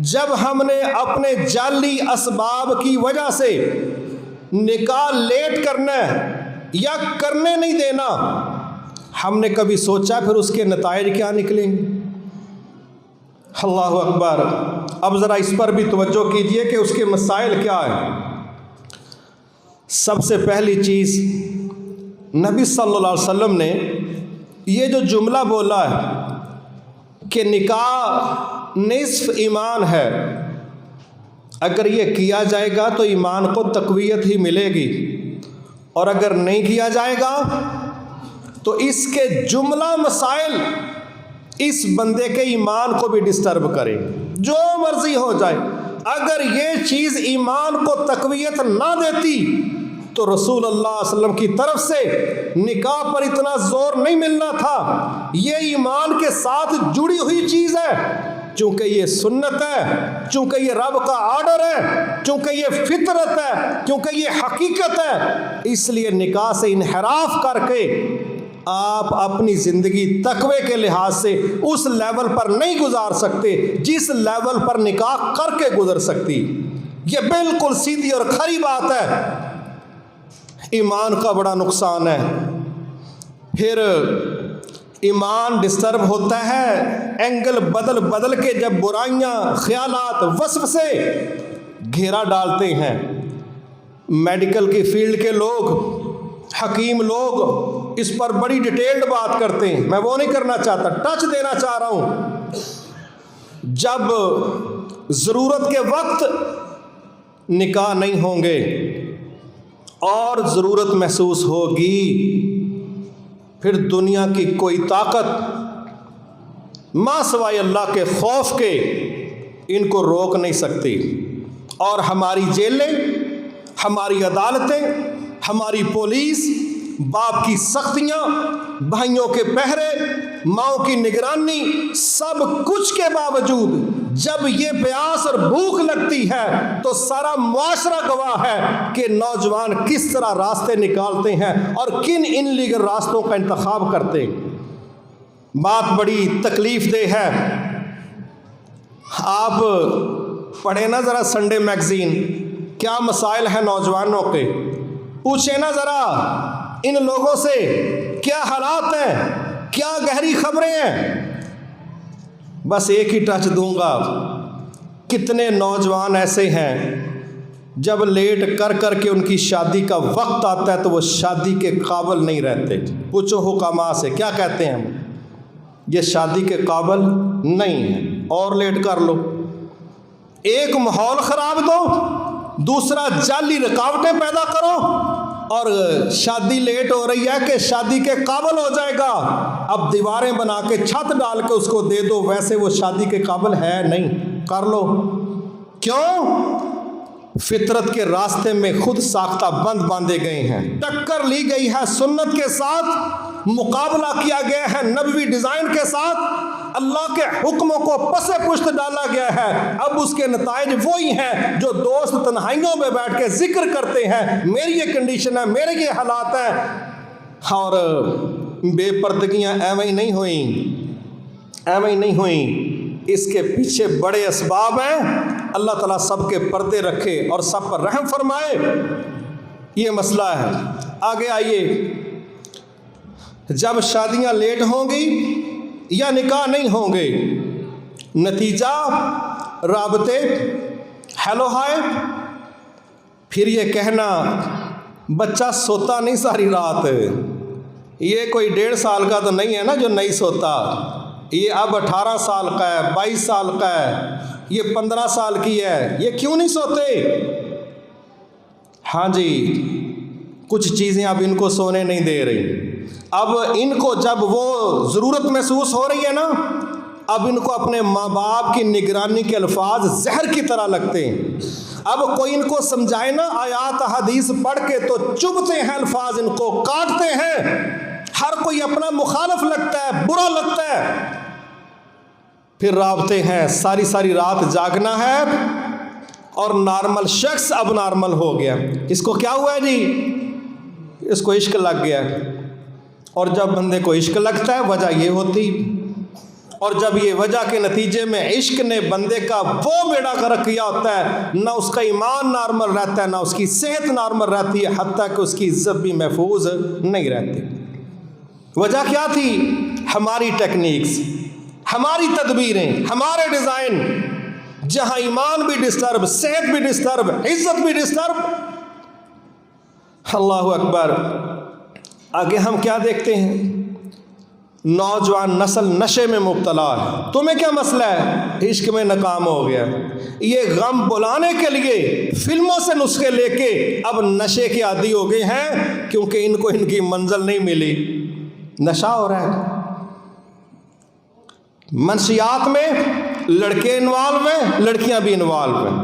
جب ہم نے اپنے جعلی اسباب کی وجہ سے نکاح لیٹ کرنا ہے یا کرنے نہیں دینا، ہم نے کبھی سوچا پھر اس کے نتائج کیا نکلیں گے؟ اللہ اکبر۔ اب ذرا اس پر بھی توجہ کیجئے کہ اس کے مسائل کیا ہیں۔ سب سے پہلی چیز، نبی صلی اللہ علیہ وسلم نے یہ جو جملہ بولا ہے کہ نکاح نصف ایمان ہے، اگر یہ کیا جائے گا تو ایمان کو تقویت ہی ملے گی، اور اگر نہیں کیا جائے گا تو اس کے جملہ مسائل اس بندے کے ایمان کو بھی ڈسٹرب کرے، جو مرضی ہو جائے۔ اگر یہ چیز ایمان کو تقویت نہ دیتی تو رسول اللہ صلی اللہ علیہ وسلم کی طرف سے نکاح پر اتنا زور نہیں ملنا تھا۔ یہ ایمان کے ساتھ جڑی ہوئی چیز ہے، چونکہ یہ سنت ہے، چونکہ یہ رب کا آرڈر ہے، چونکہ یہ فطرت ہے، چونکہ یہ حقیقت ہے، اس لیے نکاح سے انحراف کر کے آپ اپنی زندگی تقوی کے لحاظ سے اس لیول پر نہیں گزار سکتے جس لیول پر نکاح کر کے گزر سکتی۔ یہ بالکل سیدھی اور کھری بات ہے۔ ایمان کا بڑا نقصان ہے۔ پھر ایمان ڈسٹرب ہوتا ہے، اینگل بدل بدل کے جب برائیاں، خیالات، وسوسے گھیرا ڈالتے ہیں۔ میڈیکل کی فیلڈ کے لوگ، حکیم لوگ اس پر بڑی ڈیٹیلڈ بات کرتے ہیں، میں وہ نہیں کرنا چاہتا، ٹچ دینا چاہ رہا ہوں۔ جب ضرورت کے وقت نکاح نہیں ہوں گے اور ضرورت محسوس ہوگی، پھر دنیا کی کوئی طاقت ما سوائے اللہ کے خوف کے ان کو روک نہیں سکتی، اور ہماری جیلیں، ہماری عدالتیں، ہماری پولیس، باپ کی سختیاں، بھائیوں کے پہرے، ماؤں کی نگرانی، سب کچھ کے باوجود جب یہ پیاس اور بھوک لگتی ہے تو سارا معاشرہ گواہ ہے کہ نوجوان کس طرح راستے نکالتے ہیں اور کن انلیگل راستوں کا انتخاب کرتے ہیں۔ بات بڑی تکلیف دہ ہے۔ آپ پڑھیں نا ذرا سنڈے میگزین، کیا مسائل ہیں نوجوانوں کے، پوچھیں نا ذرا ان لوگوں سے کیا حالات ہیں، کیا گہری خبریں ہیں۔ بس ایک ہی ٹچ دوں گا، کتنے نوجوان ایسے ہیں جب لیٹ کر کر کے ان کی شادی کا وقت آتا ہے تو وہ شادی کے قابل نہیں رہتے۔ پوچھو حکماء سے، کیا کہتے ہیں ہم؟ یہ شادی کے قابل نہیں ہے، اور لیٹ کر لو۔ ایک ماحول خراب دو، دوسرا جعلی رکاوٹیں پیدا کرو، اور شادی لیٹ ہو رہی ہے کہ شادی کے قابل ہو جائے گا، اب دیواریں بنا کے چھت ڈال کے اس کو دے دو، ویسے وہ شادی کے قابل ہے نہیں، کر لو۔ کیوں؟ فطرت کے راستے میں خود ساختہ بند باندھے گئے ہیں، ٹکر لی گئی ہے سنت کے ساتھ، مقابلہ کیا گیا ہے نبوی ڈیزائن کے ساتھ، اللہ کے حکموں کو پس پشت ڈالا گیا ہے۔ اب اس کے نتائج وہی ہیں جو دوست تنہائیوں میں بیٹھ کے ذکر کرتے ہیں، میری یہ کنڈیشن ہے، میرے یہ حالات ہیں، اور بے پردگیاں ایویں نہیں ہوئیں۔ اس کے پیچھے بڑے اسباب ہیں، اللہ تعالیٰ سب کے پردے رکھے اور سب پر رحم فرمائے۔ یہ مسئلہ ہے۔ آگے آئیے، جب شادیاں لیٹ ہوں گی یا نکاح نہیں ہوں گے، نتیجہ رابطے، ہیلو ہائے، پھر یہ کہنا بچہ سوتا نہیں ساری رات، یہ کوئی 1.5 سال کا تو نہیں ہے نا جو نہیں سوتا، یہ اب 18 سال کا ہے، 22 سال کا ہے، یہ 15 سال کی ہے، یہ کیوں نہیں سوتے؟ ہاں جی، کچھ چیزیں اب ان کو سونے نہیں دے رہی۔ اب ان کو جب وہ ضرورت محسوس ہو رہی ہے نا، اب ان کو اپنے ماں باپ کی نگرانی کے الفاظ زہر کی طرح لگتے ہیں۔ اب کوئی ان کو سمجھائے نا آیات حدیث پڑھ کے تو چبھتے ہیں الفاظ، ان کو کاٹتے ہیں، ہر کوئی اپنا مخالف لگتا ہے، برا لگتا ہے۔ پھر رابطے ہیں، ساری رات جاگنا ہے، اور نارمل شخص اب نارمل ہو گیا۔ اس کو کیا ہوا ہے جی؟ اس کو عشق لگ گیا، اور جب بندے کو عشق لگتا ہے وجہ یہ ہوتی، اور جب یہ وجہ کے نتیجے میں عشق نے بندے کا وہ بیڑا غرق کیا ہوتا ہے، نہ اس کا ایمان نارمل رہتا ہے، نہ اس کی صحت نارمل رہتی ہے، حتیٰ کہ اس کی عزت بھی محفوظ نہیں رہتی۔ وجہ کیا تھی؟ ہماری ٹیکنیکس، ہماری تدبیریں، ہمارے ڈیزائن، جہاں ایمان بھی ڈسٹرب، صحت بھی ڈسٹرب، عزت بھی ڈسٹرب۔ اللہ اکبر۔ آگے ہم کیا دیکھتے ہیں؟ نوجوان نسل نشے میں مبتلا ہے۔ تمہیں کیا مسئلہ ہے؟ عشق میں ناکام ہو گیا۔ یہ غم بلانے کے لیے فلموں سے نسخے لے کے اب نشے کے عادی ہو گئے ہیں، کیونکہ ان کو ان کی منزل نہیں ملی، نشہ ہو رہا ہے۔ منشیات میں لڑکے انوالو ہیں، لڑکیاں بھی انوالو ہیں۔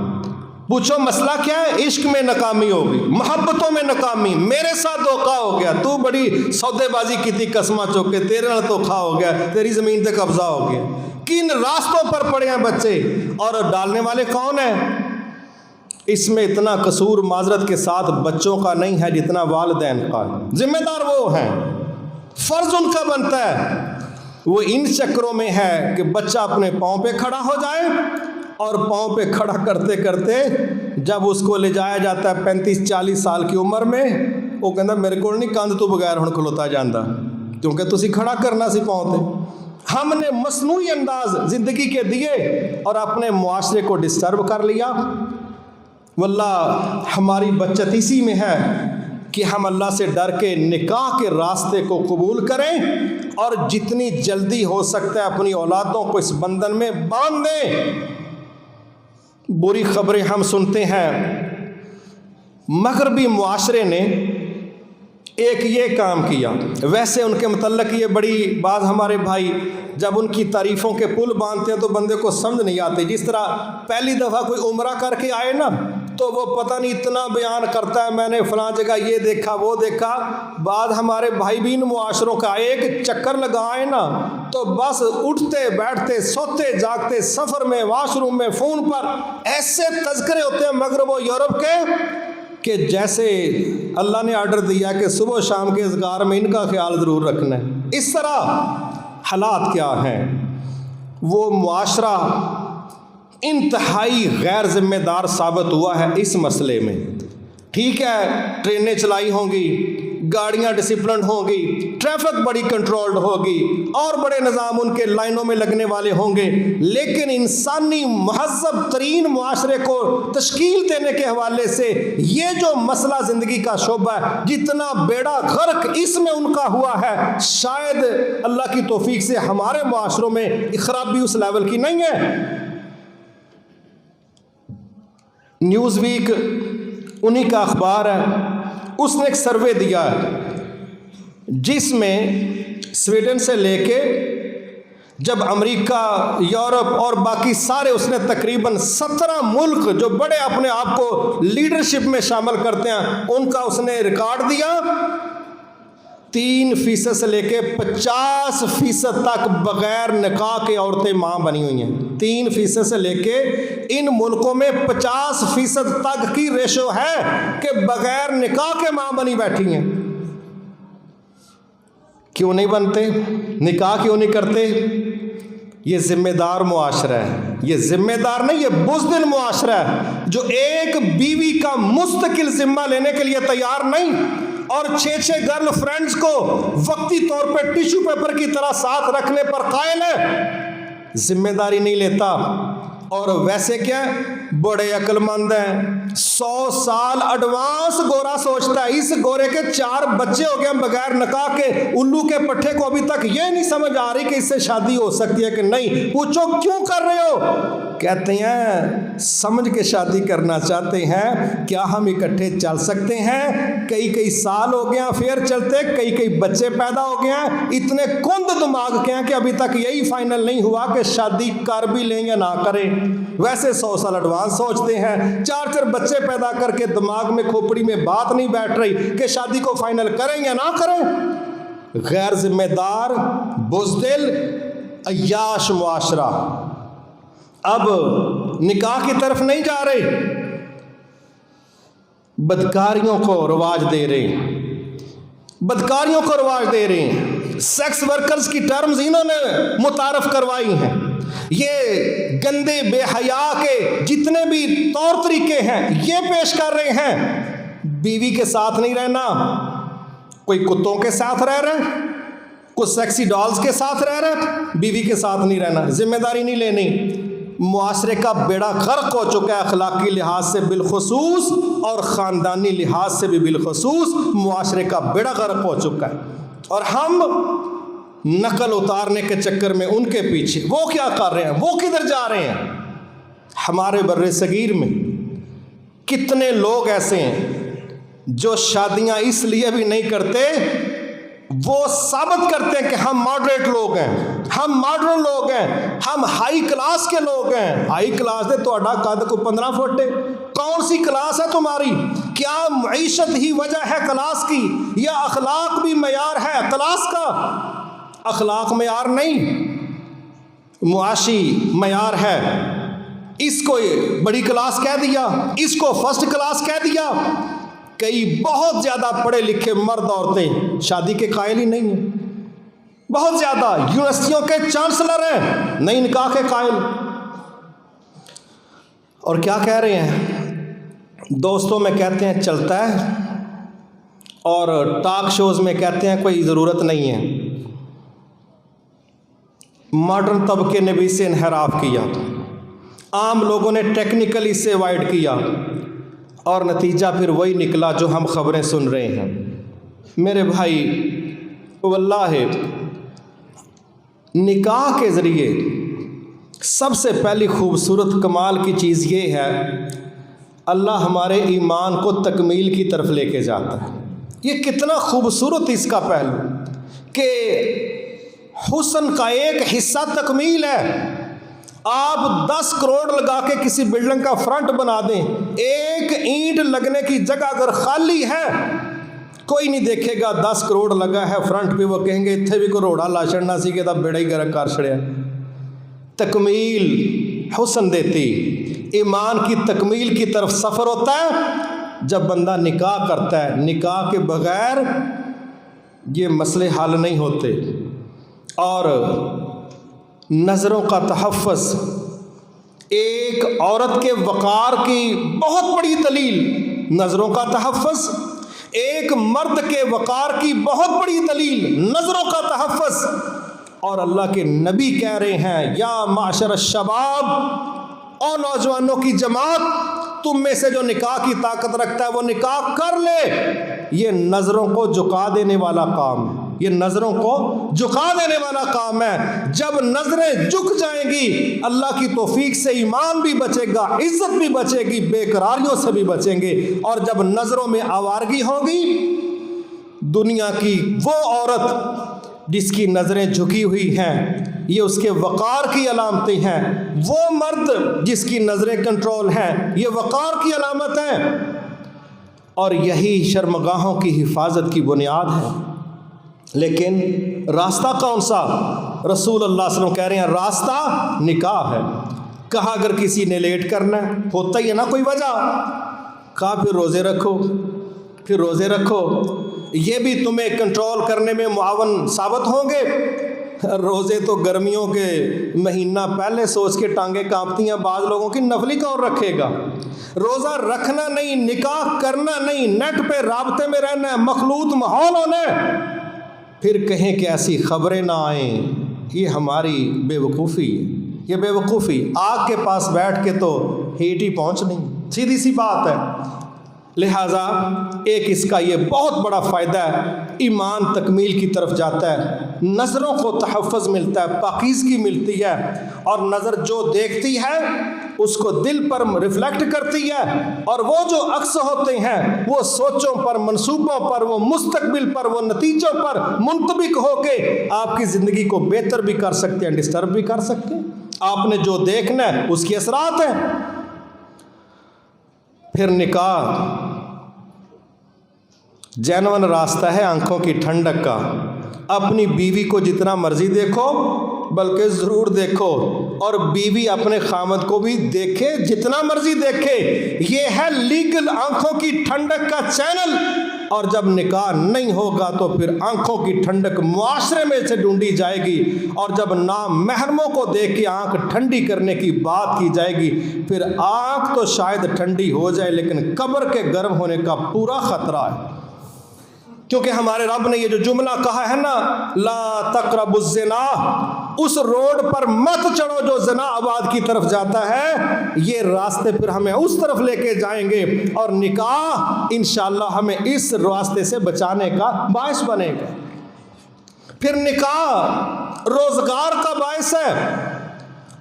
پوچھو مسئلہ کیا ہے؟ عشق میں ناکامی ہو گئی، محبتوں میں ناکامی، میرے ساتھ دھوکا ہو گیا، تو بڑی سودے بازی کی تھی قسمہ چوکے، تیرے نال دھوکا ہو گیا، تیری زمین پہ قبضہ ہو گیا۔ کن راستوں پر پڑے ہیں بچے، اور ڈالنے والے کون ہیں؟ اس میں اتنا قصور معذرت کے ساتھ بچوں کا نہیں ہے جتنا والدین کا ہے۔ ذمہ دار وہ ہیں، فرض ان کا بنتا ہے۔ وہ ان چکروں میں ہے کہ بچہ اپنے پاؤں پہ کھڑا ہو جائے، اور پاؤں پہ کھڑا کرتے کرتے جب اس کو لے جایا جاتا ہے 35-40 سال کی عمر میں، وہ کہتا میرے کو نہیں کاند تو بغیر ہن کھلوتا جاندہ، کیونکہ تسی کھڑا کرنا سی پاؤں تے۔ ہم نے مصنوعی انداز زندگی کے دیے اور اپنے معاشرے کو ڈسٹرب کر لیا۔ واللہ ہماری بچت اسی میں ہے کہ ہم اللہ سے ڈر کے نکاح کے راستے کو قبول کریں، اور جتنی جلدی ہو سکتا ہے اپنی اولادوں کو اس بندھن میں باندھ دیں۔ بری خبریں ہم سنتے ہیں، مغربی معاشرے نے ایک یہ کام کیا، ویسے ان کے متعلق یہ بڑی بعض ہمارے بھائی جب ان کی تعریفوں کے پل باندھتے ہیں تو بندے کو سمجھ نہیں آتے۔ جس طرح پہلی دفعہ کوئی عمرہ کر کے آئے نا، تو وہ پتہ نہیں اتنا بیان کرتا ہے میں نے فلاں جگہ یہ دیکھا وہ دیکھا. بعد ہمارے بھائی بہن معاشروں کا ایک چکر لگائے نا تو بس اٹھتے بیٹھتے سوتے جاگتے سفر میں واش روم میں فون پر ایسے تذکرے ہوتے ہیں مغرب و یورپ کے کہ جیسے اللہ نے آرڈر دیا کہ صبح و شام کے اذکار میں ان کا خیال ضرور رکھنا ہے. اس طرح حالات کیا ہیں. وہ معاشرہ انتہائی غیر ذمہ دار ثابت ہوا ہے اس مسئلے میں. ٹھیک ہے ٹرینیں چلائی ہوں گی, گاڑیاں ڈسپلنڈ ہوں گی, ٹریفک بڑی کنٹرولڈ ہوگی اور بڑے نظام ان کے لائنوں میں لگنے والے ہوں گے, لیکن انسانی مہذب ترین معاشرے کو تشکیل دینے کے حوالے سے یہ جو مسئلہ زندگی کا شعبہ ہے جتنا بیڑا غرق اس میں ان کا ہوا ہے, شاید اللہ کی توفیق سے ہمارے معاشروں میں خرابی اس لیول کی نہیں ہے. نیوز ویک انہی کا اخبار ہے, اس نے ایک سروے دیا ہے جس میں سویڈن سے لے کے جب امریکہ یورپ اور باقی سارے اس نے تقریباً 17 ملک جو بڑے اپنے آپ کو لیڈرشپ میں شامل کرتے ہیں ان کا اس نے ریکارڈ دیا. 3% سے لے کے 50% تک بغیر نکاح کے عورتیں ماں بنی ہوئی ہیں. 3% سے لے کے ان ملکوں میں 50% تک کی ریشو ہے کہ بغیر نکاح کے ماں بنی بیٹھی ہیں. کیوں نہیں بنتے؟ نکاح کیوں نہیں کرتے؟ یہ ذمہ دار معاشرہ ہے. یہ ذمہ دار نہیں, یہ بزدل معاشرہ ہے جو ایک بیوی کا مستقل ذمہ لینے کے لیے تیار نہیں اور 6 گرل فرینڈز کو وقتی طور پہ ٹیشو پیپر کی طرح ساتھ رکھنے پر قائل ہے, ذمہ داری نہیں لیتا. اور ویسے کیا بڑے عقل مند ہیں, 100 سال ایڈوانس گورا سوچتا ہے. اس گورے کے 4 بچے ہو گئے بغیر نکاح کے, الو کے پٹھے کو ابھی تک یہ نہیں سمجھ آ رہی کہ اس سے شادی ہو سکتی ہے کہ نہیں. پوچھو کیوں کر رہے ہو؟ کہتے ہیں سمجھ کے شادی کرنا چاہتے ہیں. کیا ہم اکٹھے چل سکتے ہیں؟ کئی سال ہو گیا پھر چلتے, کئی بچے پیدا ہو گئے ہیں. اتنے کند دماغ کے ہیں کہ ابھی تک یہی فائنل نہیں ہوا کہ شادی کر بھی لیں یا نہ کریں. ویسے 100 سال ایڈوانس سوچتے ہیں. 4 بچے پیدا کر کے دماغ میں کھوپڑی میں بات نہیں بیٹھ رہی کہ شادی کو فائنل کریں یا نہ کریں. غیر ذمہ دار بزدل عیاش معاشرہ. اب نکاح کی طرف نہیں جا رہے, بدکاریوں کو رواج دے رہے ہیں, بدکاریوں کو رواج دے رہے ہیں. سیکس ورکرز کی ٹرمز انہوں نے متعارف کروائی ہیں. یہ گندے بے حیا کے جتنے بھی طور طریقے ہیں یہ پیش کر رہے ہیں. بیوی کے ساتھ نہیں رہنا, کوئی کتوں کے ساتھ رہ رہے, کوئی سیکسی ڈالز کے ساتھ رہ رہے, بیوی کے ساتھ نہیں رہنا, ذمہ داری نہیں لینی. معاشرے کا بیڑا غرق ہو چکا ہے اخلاقی لحاظ سے بالخصوص اور خاندانی لحاظ سے بھی بالخصوص. معاشرے کا بیڑا غرق ہو چکا ہے اور ہم نقل اتارنے کے چکر میں ان کے پیچھے. وہ کیا کر رہے ہیں, وہ کدھر جا رہے ہیں؟ ہمارے بر صغیر میں کتنے لوگ ایسے ہیں جو شادیاں اس لیے بھی نہیں کرتے, وہ ثابت کرتے ہیں کہ ہم ماڈریٹ لوگ ہیں, ہم ماڈرن لوگ ہیں, ہم ہائی کلاس کے لوگ ہیں. ہائی کلاس دے تو قد کو 15 فٹ ہے, کون سی کلاس ہے تمہاری؟ کیا معیشت ہی وجہ ہے کلاس کی یا اخلاق بھی معیار ہے کلاس کا؟ اخلاق معیار نہیں, معاشی معیار ہے. اس کو بڑی کلاس کہہ دیا, اس کو فرسٹ کلاس کہہ دیا. کئی بہت زیادہ پڑھے لکھے مرد عورتیں شادی کے قائل ہی نہیں ہیں, بہت زیادہ یونیورسٹیوں کے چانسلر ہیں نہیں نکاح کے قائل. اور کیا کہہ رہے ہیں, دوستوں میں کہتے ہیں چلتا ہے اور ٹاک شوز میں کہتے ہیں کوئی ضرورت نہیں ہے. ماڈرن طبقے نے بھی اسے انحراف کیا, عام لوگوں نے ٹیکنیکلی اسے اوائڈ کیا اور نتیجہ پھر وہی نکلا جو ہم خبریں سن رہے ہیں. میرے بھائی واللہ نکاح کے ذریعے سب سے پہلی خوبصورت کمال کی چیز یہ ہے, اللہ ہمارے ایمان کو تکمیل کی طرف لے کے جاتا ہے. یہ کتنا خوبصورت اس کا پہلو کہ حسن کا ایک حصہ تکمیل ہے آپ 10 کروڑ لگا کے کسی بلڈنگ کا فرنٹ بنا دیں، ایک اینٹ لگنے کی جگہ اگر خالی ہے کوئی نہیں دیکھے گا 10 کروڑ لگا ہے فرنٹ پہ، وہ کہیں گے اتنے بھی کوئی روڑا لا چڑنا سی کہ تب بیڑا ہی گرک کر چھڑیا۔ تکمیل حسن دیتی، ایمان کی تکمیل کی طرف سفر ہوتا ہے جب بندہ نکاح کرتا ہے۔ نکاح کے بغیر یہ مسئلے حل نہیں ہوتے۔ اور نظروں کا تحفظ ایک عورت کے وقار کی بہت بڑی دلیل، نظروں کا تحفظ ایک مرد کے وقار کی بہت بڑی دلیل، نظروں کا تحفظ۔ اور اللہ کے نبی کہہ رہے ہیں یا معاشر الشباب، اور نوجوانوں کی جماعت، تم میں سے جو نکاح کی طاقت رکھتا ہے وہ نکاح کر لے۔ یہ نظروں کو جھکا دینے والا کام ہے، یہ نظروں کو جھکا دینے والا کام ہے۔ جب نظریں جھک جائیں گی اللہ کی توفیق سے ایمان بھی بچے گا، عزت بھی بچے گی، بے قراریوں سے بھی بچیں گے۔ اور جب نظروں میں آوارگی ہوگی، دنیا کی وہ عورت جس کی نظریں جھکی ہوئی ہیں یہ اس کے وقار کی علامتیں ہیں، وہ مرد جس کی نظریں کنٹرول ہیں یہ وقار کی علامت ہے، اور یہی شرمگاہوں کی حفاظت کی بنیاد ہے۔ لیکن راستہ کون سا؟ رسول اللہ صلی اللہ علیہ وسلم کہہ رہے ہیں راستہ نکاح ہے۔ کہا اگر کسی نے لیٹ کرنا ہے، ہوتا ہی ہے نا کوئی وجہ، کہا پھر روزے رکھو، پھر روزے رکھو، یہ بھی تمہیں کنٹرول کرنے میں معاون ثابت ہوں گے۔ روزے تو گرمیوں کے مہینہ پہلے سوچ کے ٹانگیں کانپتی ہیں بعض لوگوں کی، نفلی کون رکھے گا؟ روزہ رکھنا نہیں، نکاح کرنا نہیں، نیٹ پہ رابطے میں رہنا ہے، مخلوط ماحول ہونا ہے، پھر کہیں کہ ایسی خبریں نہ آئیں، یہ ہماری بے وقوفی ہے، یہ بے وقوفی۔ آگ کے پاس بیٹھ کے تو ہیٹ ہی پہنچ نہیں، سیدھی سی بات ہے۔ لہٰذا ایک اس کا یہ بہت بڑا فائدہ ہے، ایمان تکمیل کی طرف جاتا ہے، نظروں کو تحفظ ملتا ہے، پاکیزگی ملتی ہے، اور نظر جو دیکھتی ہے اس کو دل پر ریفلیکٹ کرتی ہے، اور وہ جو عکس ہوتے ہیں وہ سوچوں پر، منصوبوں پر، وہ مستقبل پر، وہ نتیجوں پر منطبق ہو کے آپ کی زندگی کو بہتر بھی کر سکتے ہیں، ڈسٹرب بھی کر سکتے ہیں۔ آپ نے جو دیکھنا ہے اس کے اثرات ہیں۔ پھر نکاح جینون راستہ ہے آنکھوں کی ٹھنڈک کا۔ اپنی بیوی کو جتنا مرضی دیکھو، بلکہ ضرور دیکھو، اور بیوی اپنے خامد کو بھی دیکھے جتنا مرضی دیکھے، یہ ہے لیگل آنکھوں کی ٹھنڈک کا چینل۔ اور جب نکاح نہیں ہوگا تو پھر آنکھوں کی ٹھنڈک معاشرے میں سے ڈھونڈی جائے گی، اور جب نام محرموں کو دیکھ کے آنکھ ٹھنڈی کرنے کی بات کی جائے گی، پھر آنکھ تو شاید ٹھنڈی ہو جائے لیکن قبر کے گرم ہونے کا پورا خطرہ ہے۔ کیونکہ ہمارے رب نے یہ جو جملہ کہا ہے نا لا تقربوا الزنا، اس روڈ پر مت چڑھو جو زنا آباد کی طرف جاتا ہے، یہ راستے پھر ہمیں اس طرف لے کے جائیں گے، اور نکاح انشاءاللہ ہمیں اس راستے سے بچانے کا باعث بنے گا۔ پھر نکاح روزگار کا باعث ہے۔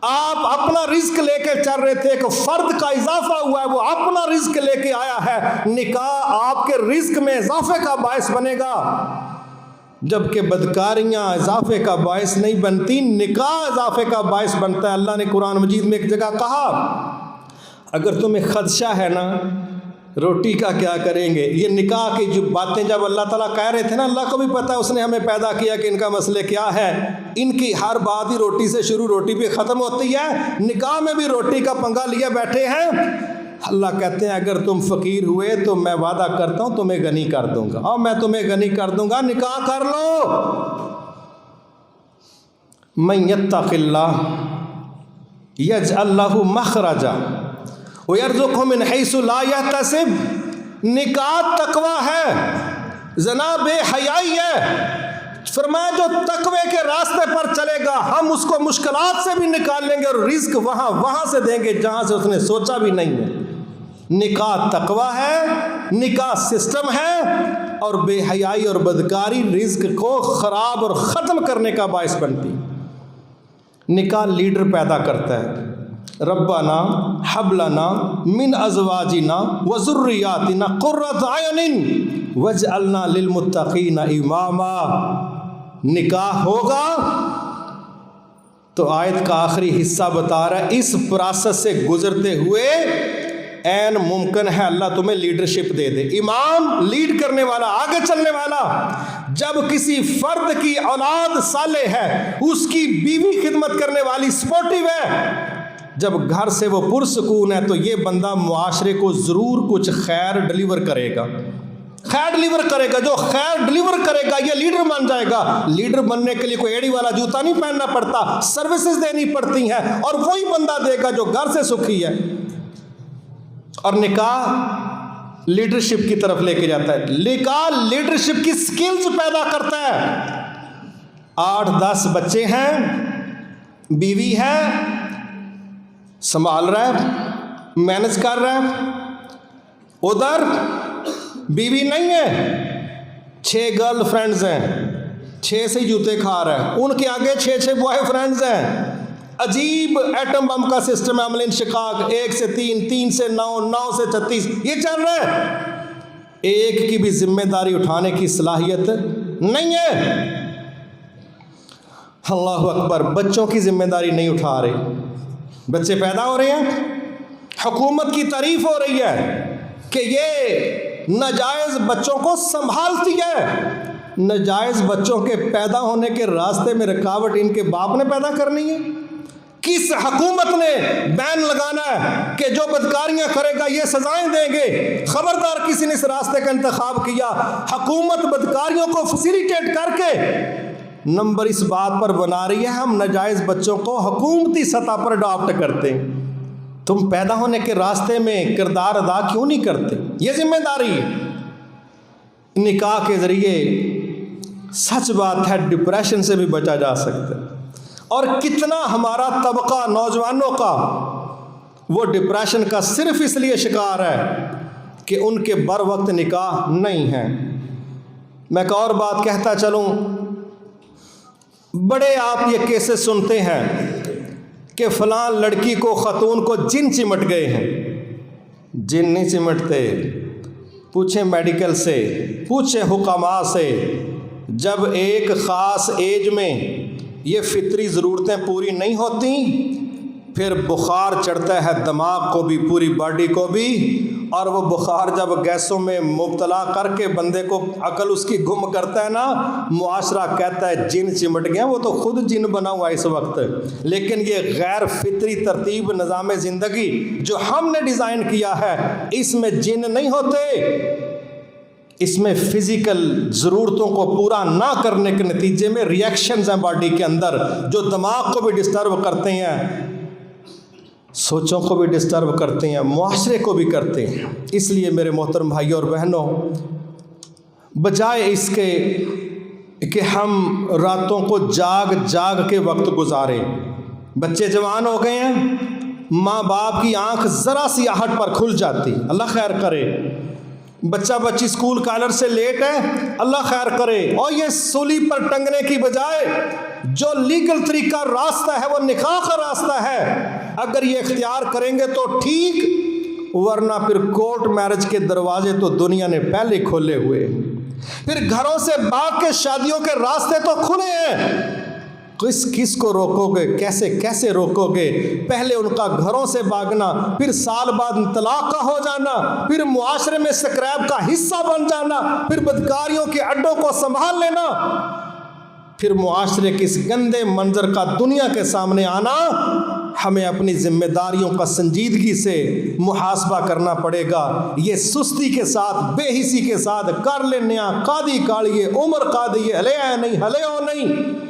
آپ اپنا رزق لے کے چل رہے تھے، ایک فرد کا اضافہ ہوا ہے، وہ اپنا رزق لے کے آیا ہے، نکاح آپ کے رزق میں اضافے کا باعث بنے گا، جبکہ بدکاریاں اضافے کا باعث نہیں بنتی، نکاح اضافے کا باعث بنتا ہے۔ اللہ نے قرآن مجید میں ایک جگہ کہا اگر تمہیں خدشہ ہے نا روٹی کا کیا کریں گے، یہ نکاح کی جو باتیں جب اللہ تعالیٰ کہہ رہے تھے نا، اللہ کو بھی پتا اس نے ہمیں پیدا کیا کہ ان کا مسئلہ کیا ہے، ان کی ہر بات ہی روٹی سے شروع روٹی پہ ختم ہوتی ہے، نکاح میں بھی روٹی کا پنگا لیا بیٹھے ہیں۔ اللہ کہتے ہیں اگر تم فقیر ہوئے تو میں وعدہ کرتا ہوں تمہیں غنی کر دوں گا، اور میں تمہیں غنی کر دوں گا، نکاح کر لو۔ من یتق اللہ یجعل لہ مخرجا وَيَرْزُقْهُ مِنْ حَيْثُ لَا يَحْتَسِبُ۔ نکاح تقوی ہے، زنا بے حیائی ہے۔ فرمایا جو تقوی کے راستے پر چلے گا ہم اس کو مشکلات سے بھی نکال لیں گے، اور رزق وہاں سے دیں گے جہاں سے اس نے سوچا بھی نہیں ہے۔ نکاح تقوی ہے، نکاح سسٹم ہے، اور بے حیائی اور بدکاری رزق کو خراب اور ختم کرنے کا باعث بنتی۔ نکاح لیڈر پیدا کرتا ہے۔ ربنا حب لنا من ازواجنا وذریاتنا قرۃ اعین واجعلنا للمتقین اماما۔ نکاح ہوگا تو آیت کا آخری حصہ بتا رہا ہے اس پروسیس سے گزرتے ہوئے این ممکن ہے اللہ تمہیں لیڈرشپ دے دے. امام لیڈ کرنے والا، آگے چلنے والا. جب کسی فرد کی اولاد صالح ہے، اس کی بیوی خدمت کرنے والی سپورٹیو ہے، جب گھر سے وہ پرسکون ہے، تو یہ بندہ معاشرے کو ضرور کچھ خیر ڈلیور کرے گا. خیر ڈلیور کرے گا. جو خیر ڈلیور کرے گا یہ لیڈر بن جائے گا. لیڈر بننے کے لیے کوئی ایڑی والا جوتا نہیں پہننا پڑتا، سروسز دینی پڑتی ہیں، اور وہی بندہ دے گا جو گھر سے سکھی ہے. اور نکاح لیڈرشپ کی طرف لے کے جاتا ہے. نکاح لیڈرشپ کی سکلز پیدا کرتا ہے. 8-10 بچے ہیں، بیوی ہے، سنبھال رہا ہے، مینج کر رہا ہے. ادھر بیوی نہیں ہے، 6 گرل فرینڈز ہیں، 6 سے جوتے کھا رہا ہے. ان کے آگے 6 بوائے فرینڈز ہیں. عجیب ایٹم بم کا سسٹم ہے. عمل انشقاق 1 سے 3، 3 سے 9، 9 سے 36 یہ چل رہا ہے. ایک کی بھی ذمہ داری اٹھانے کی صلاحیت نہیں ہے. اللہ اکبر. بچوں کی ذمہ داری نہیں اٹھا رہے. بچے پیدا ہو رہے ہیں، حکومت کی تعریف ہو رہی ہے کہ یہ ناجائز بچوں کو سنبھالتی ہے. ناجائز بچوں کے پیدا ہونے کے راستے میں رکاوٹ ان کے باپ نے پیدا کرنی ہے. کس حکومت نے بین لگانا ہے کہ جو بدکاریاں کرے گا یہ سزائیں دیں گے؟ خبردار کسی نے اس راستے کا انتخاب کیا. حکومت بدکاریوں کو فیسیلیٹیٹ کر کے نمبر اس بات پر بنا رہی ہے ہم ناجائز بچوں کو حکومتی سطح پر اڈاپٹ کرتے ہیں. تم پیدا ہونے کے راستے میں کردار ادا کیوں نہیں کرتے؟ یہ ذمہ داری ہے. نکاح کے ذریعے سچ بات ہے ڈپریشن سے بھی بچا جا سکتا ہے. اور کتنا ہمارا طبقہ نوجوانوں کا وہ ڈپریشن کا صرف اس لیے شکار ہے کہ ان کے بر وقت نکاح نہیں ہے. میں ایک اور بات کہتا چلوں. بڑے آپ یہ کیسز سنتے ہیں کہ فلاں لڑکی کو خاتون کو جن چمٹ گئے ہیں. جن نہیں چمٹتے. پوچھیں میڈیکل سے، پوچھیں حکماء سے. جب ایک خاص ایج میں یہ فطری ضرورتیں پوری نہیں ہوتی، پھر بخار چڑھتا ہے دماغ کو بھی، پوری باڈی کو بھی. اور وہ بخار جب گیسوں میں مبتلا کر کے بندے کو عقل اس کی گم کرتا ہے نا، معاشرہ کہتا ہے جن چمٹ گیا. وہ تو خود جن بنا ہوا ہے اس وقت. لیکن یہ غیر فطری ترتیب نظام زندگی جو ہم نے ڈیزائن کیا ہے، اس میں جن نہیں ہوتے. اس میں فزیکل ضرورتوں کو پورا نہ کرنے کے نتیجے میں ری ایکشنز ہیں باڈی کے اندر جو دماغ کو بھی ڈسٹرب کرتے ہیں، سوچوں کو بھی ڈسٹرب کرتے ہیں، معاشرے کو بھی کرتے ہیں. اس لیے میرے محترم بھائیوں اور بہنوں، بجائے اس کے کہ ہم راتوں کو جاگ جاگ کے وقت گزاریں، بچے جوان ہو گئے ہیں، ماں باپ کی آنکھ ذرا سی آہٹ پر کھل جاتی، اللہ خیر کرے. بچہ بچی اسکول کالر سے لیٹ ہے، اللہ خیر کرے. اور یہ سولی پر ٹنگنے کی بجائے جو لیگل طریقہ راستہ ہے وہ نکاح کا راستہ ہے. اگر یہ اختیار کریں گے تو ٹھیک، ورنہ پھر کورٹ میرج کے دروازے تو دنیا نے پہلے کھولے ہوئے. پھر گھروں سے بھاگ کے شادیوں کے راستے تو کھلے ہیں. کس کو روکو گے؟ کیسے روکو گے؟ پہلے ان کا گھروں سے بھاگنا، پھر سال بعد طلاق کا ہو جانا، پھر معاشرے میں سکریپ کا حصہ بن جانا، پھر بدکاریوں کے اڈوں کو سنبھال لینا، پھر معاشرے کے اس گندے منظر کا دنیا کے سامنے آنا. ہمیں اپنی ذمہ داریوں کا سنجیدگی سے محاسبہ کرنا پڑے گا. یہ سستی کے ساتھ، بے حسی کے ساتھ کر لینے قاضی کاڑیے عمر قاضی ہلے نہیں ہلے ہو نہیں.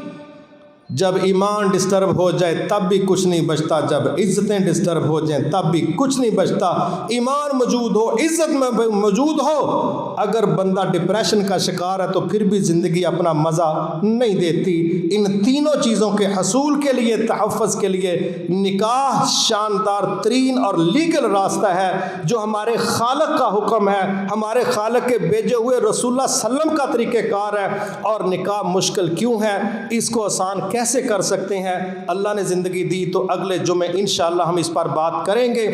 جب ایمان ڈسٹرب ہو جائے تب بھی کچھ نہیں بچتا، جب عزتیں ڈسٹرب ہو جائیں تب بھی کچھ نہیں بچتا. ایمان موجود ہو، عزت میں موجود ہو، اگر بندہ ڈپریشن کا شکار ہے تو پھر بھی زندگی اپنا مزہ نہیں دیتی. ان تینوں چیزوں کے حصول کے لیے، تحفظ کے لیے نکاح شاندار ترین اور لیگل راستہ ہے جو ہمارے خالق کا حکم ہے، ہمارے خالق کے بھیجے ہوئے رسول اللہ صلی اللہ علیہ وسلم کا طریقہ کار ہے. اور نکاح مشکل کیوں ہے؟ اس کو آسان کیسے کر سکتے ہیں؟ اللہ نے زندگی دی تو اگلے جمعے انشاءاللہ ہم اس پر بات کریں گے.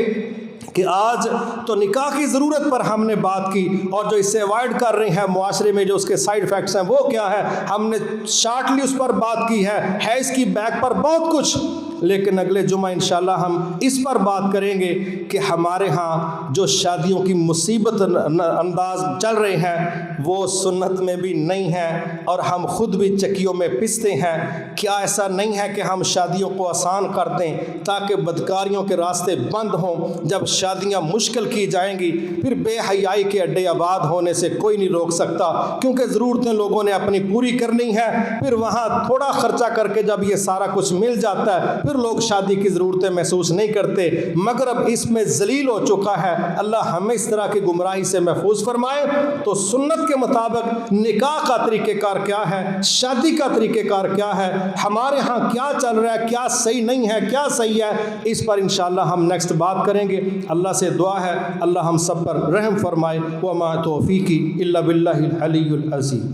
کہ آج تو نکاح کی ضرورت پر ہم نے بات کی، اور جو اس سے اوائڈ کر رہے ہیں معاشرے میں جو اس کے سائیڈ افیکٹس ہیں وہ کیا ہے، ہم نے شارٹلی اس پر بات کی ہے اس کی بیک پر بہت کچھ، لیکن اگلے جمعہ انشاءاللہ ہم اس پر بات کریں گے کہ ہمارے ہاں جو شادیوں کی مصیبت انداز چل رہے ہیں وہ سنت میں بھی نہیں ہیں، اور ہم خود بھی چکیوں میں پستے ہیں۔ کیا ایسا نہیں ہے کہ ہم شادیوں کو آسان کر دیں تاکہ بدکاریوں کے راستے بند ہوں؟ جب شادیاں مشکل کی جائیں گی پھر بے حیائی کے اڈے آباد ہونے سے کوئی نہیں روک سکتا، کیونکہ ضرورتیں لوگوں نے اپنی پوری کرنی ہے، پھر وہاں تھوڑا خرچہ کر کے جب یہ سارا کچھ مل جاتا ہے پھر لوگ شادی کی ضرورتیں محسوس نہیں کرتے، مگر اب اس میں ذلیل ہو چکا ہے۔ اللہ ہمیں اس طرح کی گمراہی سے محفوظ فرمائے۔ تو سنت کے مطابق نکاح کا طریقہ کار کیا ہے، شادی کا طریقہ کار کیا ہے، ہمارے ہاں کیا چل رہا ہے، کیا صحیح نہیں ہے، کیا صحیح ہے، اس پر انشاءاللہ ہم نیکسٹ بات کریں گے۔ اللہ سے دعا ہے اللہ ہم سب پر رحم فرمائے۔ وما توفیقی الا باللہ العلی العظیم۔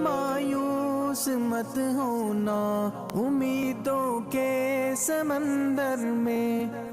مایوس مت ہونا امیدوں کے سمندر میں،